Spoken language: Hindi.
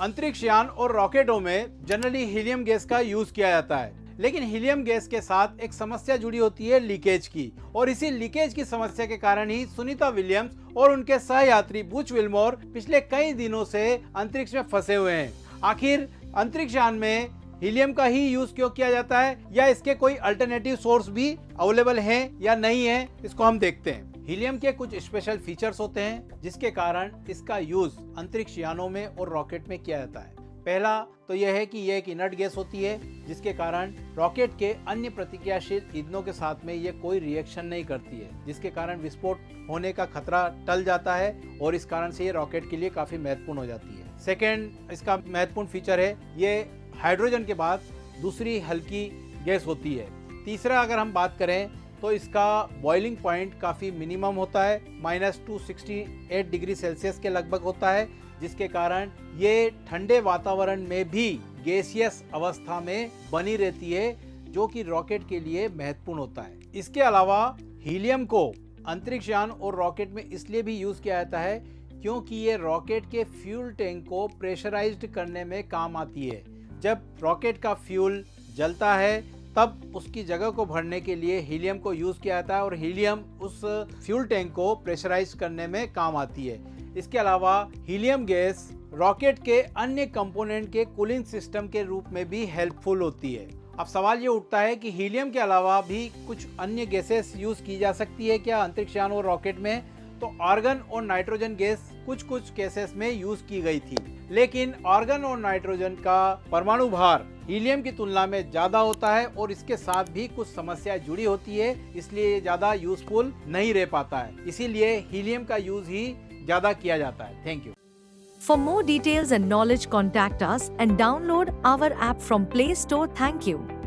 अंतरिक्ष यान और रॉकेटों में जनरली हीलियम गैस का यूज किया जाता है, लेकिन हीलियम गैस के साथ एक समस्या जुड़ी होती है लीकेज की, और इसी लीकेज की समस्या के कारण ही सुनीता विलियम्स और उनके सहयात्री बुच विल्मोर पिछले कई दिनों से अंतरिक्ष में फंसे हुए हैं। आखिर अंतरिक्ष यान में हीलियम का ही यूज क्यों किया जाता है, या इसके कोई अल्टरनेटिव सोर्स भी अवेलेबल हैं या नहीं है, इसको हम देखते हैं। हीलियम के कुछ स्पेशल फीचर्स होते हैं जिसके कारण इसका यूज अंतरिक्ष यानों में और रॉकेट में किया जाता है। पहला तो यह है कि यह एक इनर्ट गैस होती है, जिसके कारण रॉकेट के अन्य प्रतिक्रियाशील ईंधनों के साथ में यह कोई रिएक्शन नहीं करती है, जिसके कारण विस्फोट होने का खतरा टल जाता है, और इस कारण से ये रॉकेट के लिए काफी महत्वपूर्ण हो जाती है। सेकेंड इसका महत्वपूर्ण फीचर है, ये हाइड्रोजन के बाद दूसरी हल्की गैस होती है। तीसरा अगर हम बात करें तो इसका बॉइलिंग पॉइंट काफ़ी मिनिमम होता है, -268 डिग्री सेल्सियस के लगभग होता है, जिसके कारण ये ठंडे वातावरण में भी गैसियस अवस्था में बनी रहती है, जो कि रॉकेट के लिए महत्वपूर्ण होता है। इसके अलावा हीलियम को अंतरिक्ष यान और रॉकेट में इसलिए भी यूज़ किया जाता है क्योंकि ये रॉकेट के फ्यूल टैंक को प्रेशराइज्ड करने में काम आती है। जब रॉकेट का फ्यूल जलता है तब उसकी जगह को भरने के लिए हीलियम को यूज़ किया जाता है, और हीलियम उस फ्यूल टैंक को प्रेशराइज करने में काम आती है। इसके अलावा हीलियम गैस रॉकेट के अन्य कंपोनेंट के कूलिंग सिस्टम के रूप में भी हेल्पफुल होती है। अब सवाल ये उठता है कि हीलियम के अलावा भी कुछ अन्य गैसेस यूज़ की जा सकती है क्या अंतरिक्ष यान और रॉकेट में? तो आर्गन और नाइट्रोजन गैस कुछ केसेस में यूज की गई थी, लेकिन आर्गन और नाइट्रोजन का परमाणु भार हीलियम की तुलना में ज्यादा होता है, और इसके साथ भी कुछ समस्याएं जुड़ी होती है, इसलिए ये ज्यादा यूजफुल नहीं रह पाता है। इसीलिए हीलियम का यूज ही ज्यादा किया जाता है। Thank you. For more details and knowledge, contact us and download our app from Play Store. Thank you.